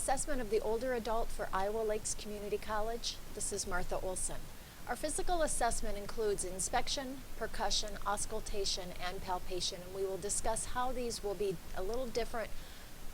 assessment of the older adult for Iowa Lakes Community College. This is Martha Olson. Our physical assessment includes inspection, percussion, auscultation, and palpation, and we will discuss how these will be a little different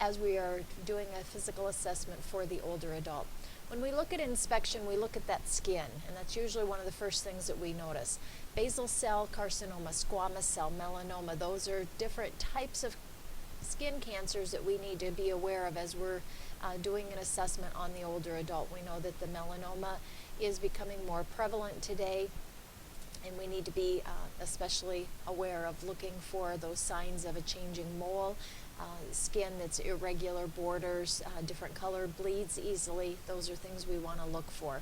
as we are doing a physical assessment for the older adult. When we look at inspection, we look at that skin, and that's usually one of the first things that we notice. Basal cell carcinoma, squamous cell, melanoma, those are different types of skin cancers that we need to be aware of as we're doing an assessment on the older adult. We know that the melanoma is becoming more prevalent today, and we need to be especially aware of looking for those signs of a changing mole, skin that's irregular borders, different color, bleeds easily. Those are things we want to look for.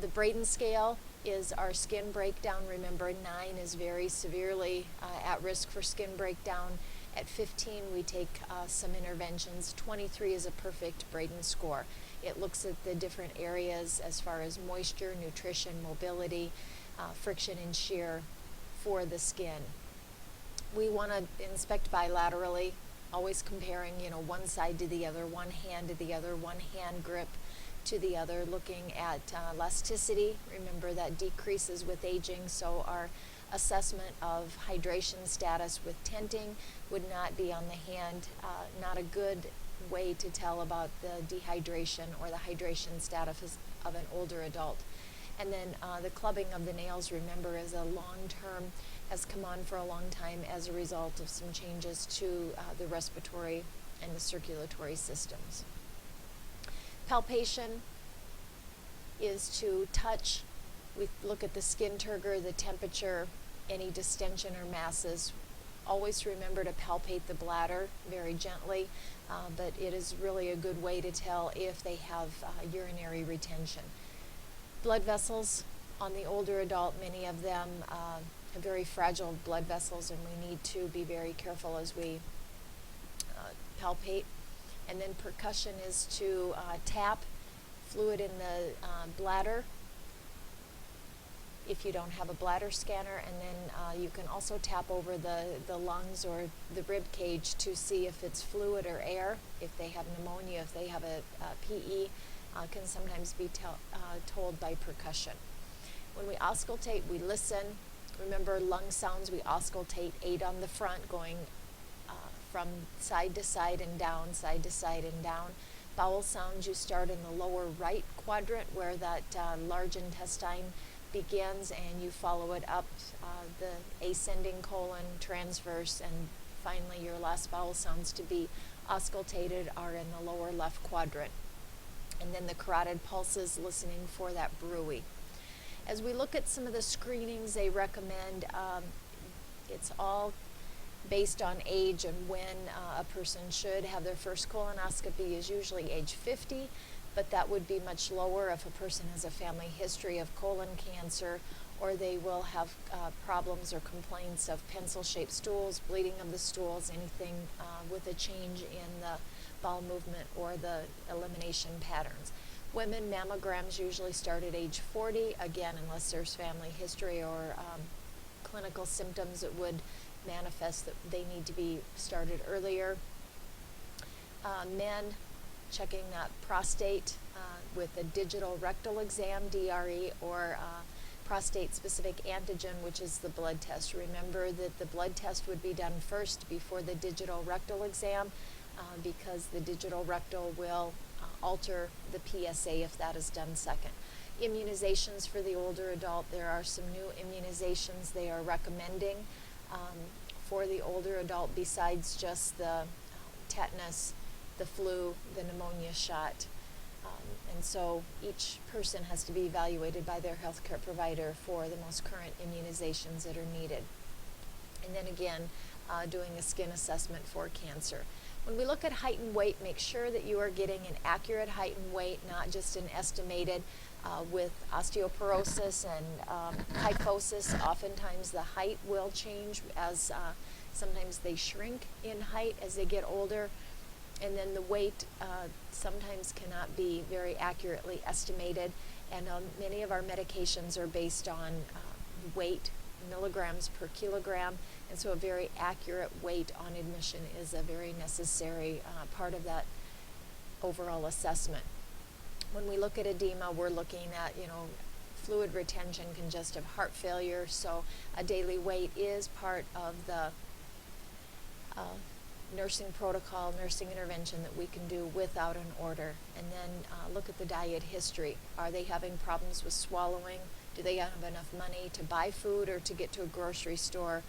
The Braden scale is our skin breakdown. Remember, 9 is very severely at risk for skin breakdown. At 15, we take some interventions. 23 is a perfect Braden score. It looks at the different areas as far as moisture, nutrition, mobility, friction, and shear for the skin. We want to inspect bilaterally, always comparing, one side to the other, one hand to the other, one hand grip to the other, looking at elasticity. Remember that decreases with aging, so our assessment of hydration status with tenting would not be on the hand. Not a good way to tell about the dehydration or the hydration status of an older adult. And then the clubbing of the nails, remember, is a long-term, has come on for a long time as a result of some changes to the respiratory and the circulatory systems. Palpation is to touch. We look at the skin turgor, the temperature, any distension or masses. Always remember to palpate the bladder very gently, but it is really a good way to tell if they have urinary retention. Blood vessels on the older adult, many of them have very fragile blood vessels, and we need to be very careful as we palpate. And then percussion is to tap fluid in the bladder if you don't have a bladder scanner, and then you can also tap over the lungs or the rib cage to see if it's fluid or air. If they have pneumonia, if they have a PE, can sometimes be told by percussion. When we auscultate, we listen. Remember, lung sounds, we auscultate 8 on the front, going from side to side and down, side to side and down. Bowel sounds, you start in the lower right quadrant where that large intestine begins, and you follow it up the ascending colon, transverse, and finally your last bowel sounds to be auscultated are in the lower left quadrant. And then the carotid pulses, listening for that bruit. As we look at some of the screenings they recommend, it's all based on age, and when a person should have their first colonoscopy is usually age 50, but that would be much lower if a person has a family history of colon cancer, or they will have problems or complaints of pencil-shaped stools, bleeding of the stools, anything with a change in the bowel movement or the elimination patterns. Women, mammograms usually start at age 40, again, unless there's family history or clinical symptoms that would manifest that they need to be started earlier. Men, checking that prostate with a digital rectal exam, DRE, or prostate-specific antigen, which is the blood test. Remember that the blood test would be done first before the digital rectal exam, because the digital rectal will alter the PSA if that is done second. Immunizations for the older adult, there are some new immunizations they are recommending for the older adult besides just the tetanus, the flu, the pneumonia shot. And so each person has to be evaluated by their healthcare provider for the most current immunizations that are needed. And then again, doing a skin assessment for cancer. When we look at height and weight, make sure that you are getting an accurate height and weight, not just an estimated. With osteoporosis and kyphosis, oftentimes the height will change as sometimes they shrink in height as they get older. And then the weight sometimes cannot be very accurately estimated, and many of our medications are based on weight, milligrams per kilogram, and so a very accurate weight on admission is a very necessary part of that overall assessment. When we look at edema, we're looking at, fluid retention, congestive heart failure, so a daily weight is part of the nursing protocol, nursing intervention that we can do without an order. And then look at the diet history. Are they having problems with swallowing? Do they have enough money to buy food or to get to a grocery store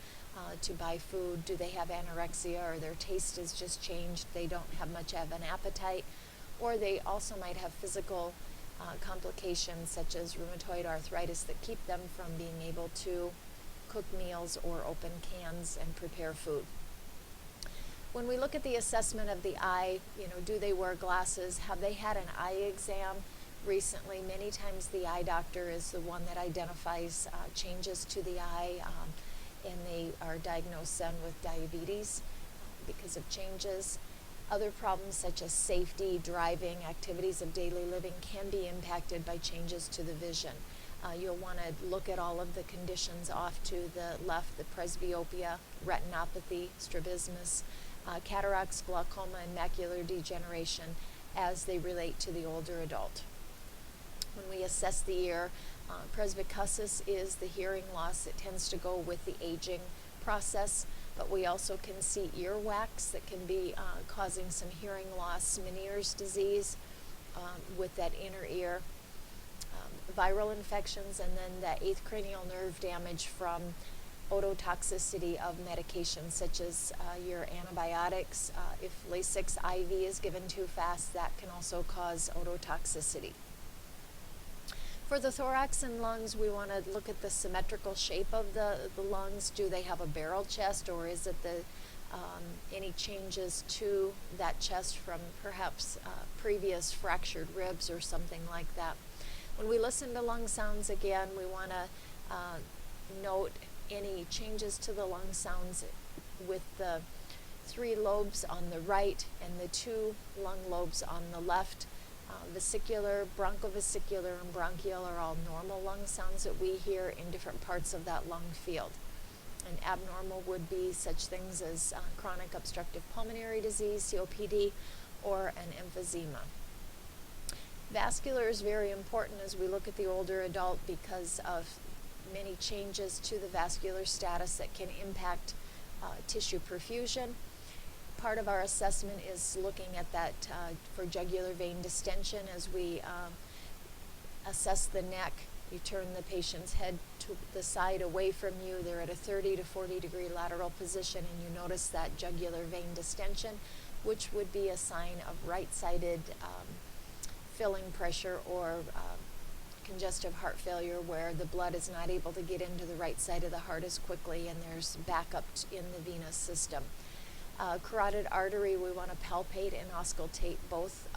to buy food? Do they have anorexia, or their taste has just changed? They don't have much of an appetite. Or they also might have physical complications such as rheumatoid arthritis that keep them from being able to cook meals or open cans and prepare food. When we look at the assessment of the eye, do they wear glasses? Have they had an eye exam recently? Many times the eye doctor is the one that identifies changes to the eye, and they are diagnosed then with diabetes because of changes. Other problems such as safety, driving, activities of daily living can be impacted by changes to the vision. You'll want to look at all of the conditions off to the left: the presbyopia, retinopathy, strabismus, cataracts, glaucoma, and macular degeneration as they relate to the older adult. When we assess the ear, presbycusis is the hearing loss. It tends to go with the aging process, but we also can see earwax that can be causing some hearing loss, Meniere's disease with that inner ear, viral infections, and then the eighth cranial nerve damage from ototoxicity of medications such as your antibiotics. If Lasix IV is given too fast, that can also cause ototoxicity. For the thorax and lungs, we want to look at the symmetrical shape of the lungs. Do they have a barrel chest, or is it any changes to that chest from perhaps previous fractured ribs or something like that? When we listen to lung sounds, again, we want to note any changes to the lung sounds with the 3 lobes on the right and the 2 lung lobes on the left. Vesicular, bronchovesicular, and bronchial are all normal lung sounds that we hear in different parts of that lung field. And abnormal would be such things as chronic obstructive pulmonary disease, COPD, or an emphysema. Vascular is very important as we look at the older adult because of many changes to the vascular status that can impact tissue perfusion. Part of our assessment is looking at that for jugular vein distension. As we assess the neck, you turn the patient's head to the side away from you. They're at a 30 to 40 degree lateral position, and you notice that jugular vein distension, which would be a sign of right-sided filling pressure or congestive heart failure, where the blood is not able to get into the right side of the heart as quickly and there's backup in the venous system. Carotid artery, we want to palpate and auscultate both.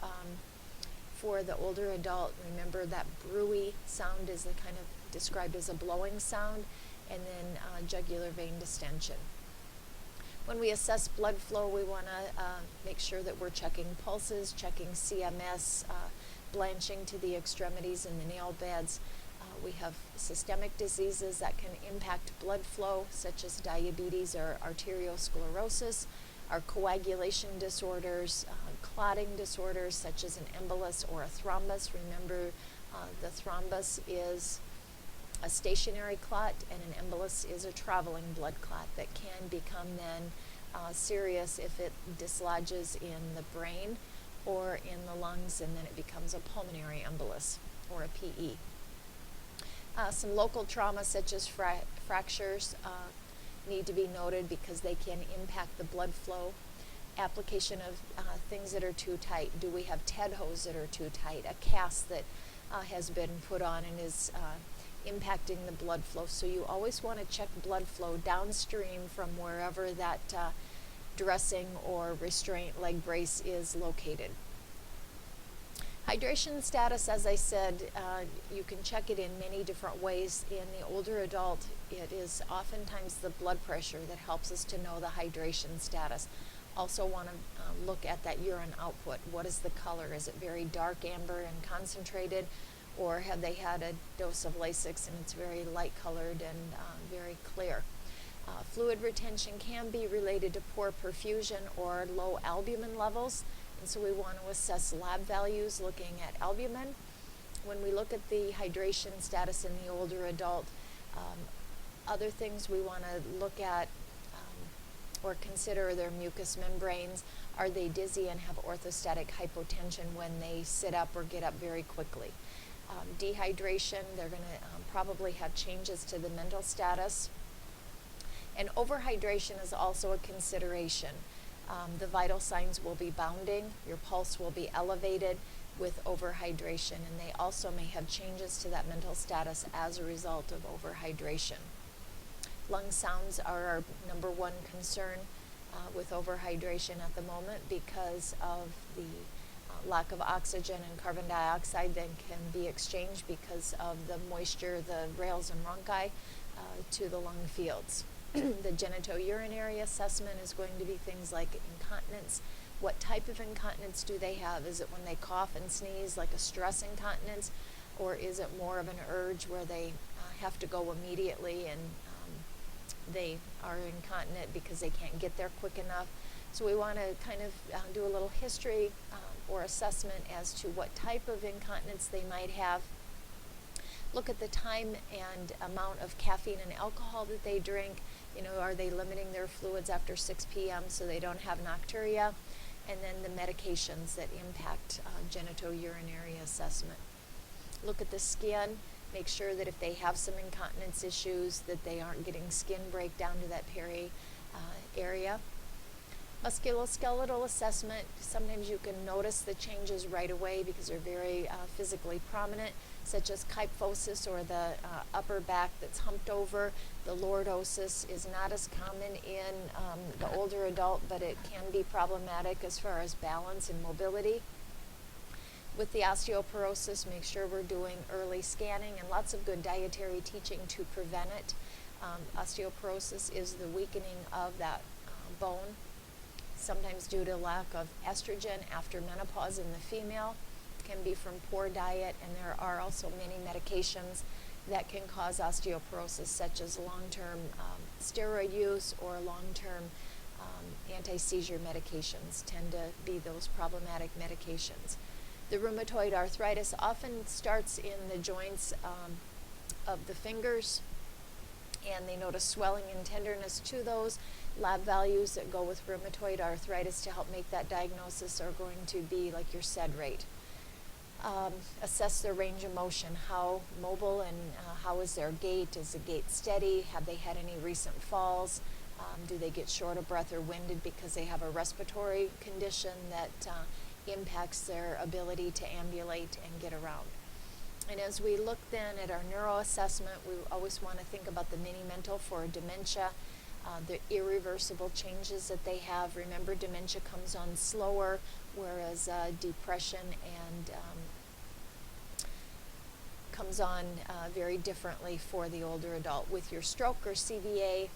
For the older adult, remember that bruy sound is the kind of described as a blowing sound, and then jugular vein distension. When we assess blood flow, we want to make sure that we're checking pulses, checking CMS, blanching to the extremities and the nail beds. We have systemic diseases that can impact blood flow, such as diabetes or arteriosclerosis, our coagulation disorders, clotting disorders such as an embolus or a thrombus. Remember, the thrombus is a stationary clot, and an embolus is a traveling blood clot that can become then serious if it dislodges in the brain or in the lungs, and then it becomes a pulmonary embolus or a PE. Some local trauma such as fractures need to be noted because they can impact the blood flow. Application of things that are too tight. Do we have TED hose that are too tight? A cast that has been put on and is impacting the blood flow. So you always want to check blood flow downstream from wherever that dressing or restraint leg brace is located. Hydration status, as I said, you can check it in many different ways. In the older adult, it is oftentimes the blood pressure that helps us to know the hydration status. Also want to look at that urine output. What is the color? Is it very dark amber and concentrated, or have they had a dose of Lasix and it's very light colored and very clear? Fluid retention can be related to poor perfusion or low albumin levels. And so we want to assess lab values looking at albumin. When we look at the hydration status in the older adult, other things we want to look at or consider their mucous membranes. Are they dizzy and have orthostatic hypotension when they sit up or get up very quickly? Dehydration, they're going to probably have changes to the mental status. And overhydration is also a consideration. The vital signs will be bounding, your pulse will be elevated with overhydration, and they also may have changes to that mental status as a result of overhydration. Lung sounds are our number one concern with overhydration at the moment because of the lack of oxygen and carbon dioxide that can be exchanged because of the moisture, the rales and bronchi to the lung fields. The genitourinary assessment is going to be things like incontinence. What type of incontinence do they have? Is it when they cough and sneeze, like a stress incontinence, or is it more of an urge where they have to go immediately and they are incontinent because they can't get there quick enough? So we want to kind of do a little history or assessment as to what type of incontinence they might have. Look at the time and amount of caffeine and alcohol that they drink. Are they limiting their fluids after 6 p.m. so they don't have nocturia? And then the medications that impact genitourinary assessment. Look at the skin. Make sure that if they have some incontinence issues, that they aren't getting skin breakdown to that peri area. Musculoskeletal assessment, sometimes you can notice the changes right away because they're very physically prominent, such as kyphosis or the upper back that's humped over. The lordosis is not as common in the older adult, but it can be problematic as far as balance and mobility. With the osteoporosis, make sure we're doing early scanning and lots of good dietary teaching to prevent it. Osteoporosis is the weakening of that bone, sometimes due to lack of estrogen after menopause in the female. It can be from poor diet, and there are also many medications that can cause osteoporosis, such as long-term steroid use or long-term anti-seizure medications tend to be those problematic medications. The rheumatoid arthritis often starts in the joints of the fingers, and they notice swelling and tenderness to those. Lab values that go with rheumatoid arthritis to help make that diagnosis are going to be like your SED rate. Assess their range of motion, how mobile and how is their gait? Is the gait steady? Have they had any recent falls? Do they get short of breath or winded because they have a respiratory condition that impacts their ability to ambulate and get around? And as we look then at our neuro assessment, we always want to think about the mini-mental for dementia, the irreversible changes that they have. Remember, dementia comes on slower, whereas depression and comes on very differently for the older adult. With your stroke or CVA,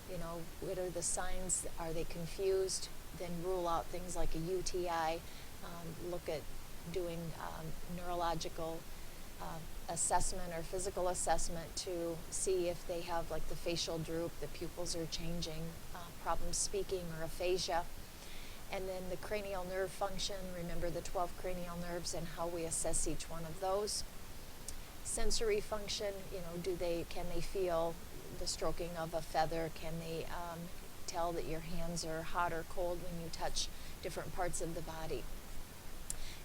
what are the signs? Are they confused? Then rule out things like a UTI. Look at doing neurological assessment or physical assessment to see if they have like the facial droop, the pupils are changing, problems speaking or aphasia. And then the cranial nerve function, remember the 12 cranial nerves and how we assess each one of those. Sensory function, can they feel the stroking of a feather? Can they tell that your hands are hot or cold when you touch different parts of the body?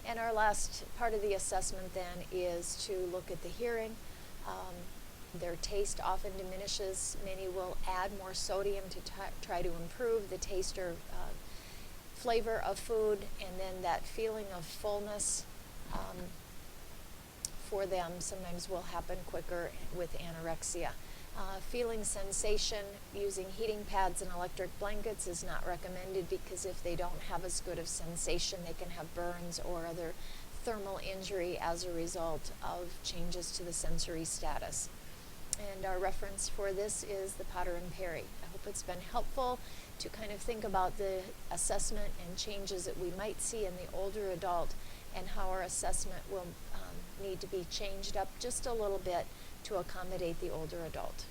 And our last part of the assessment then is to look at the hearing. Their taste often diminishes. Many will add more sodium to try to improve the taste or flavor of food, and then that feeling of fullness for them sometimes will happen quicker with anorexia. Feeling sensation using heating pads and electric blankets is not recommended because if they don't have as good of sensation, they can have burns or other thermal injury as a result of changes to the sensory status. And our reference for this is the Potter and Perry. I hope it's been helpful to kind of think about the assessment and changes that we might see in the older adult and how our assessment will need to be changed up just a little bit to accommodate the older adult.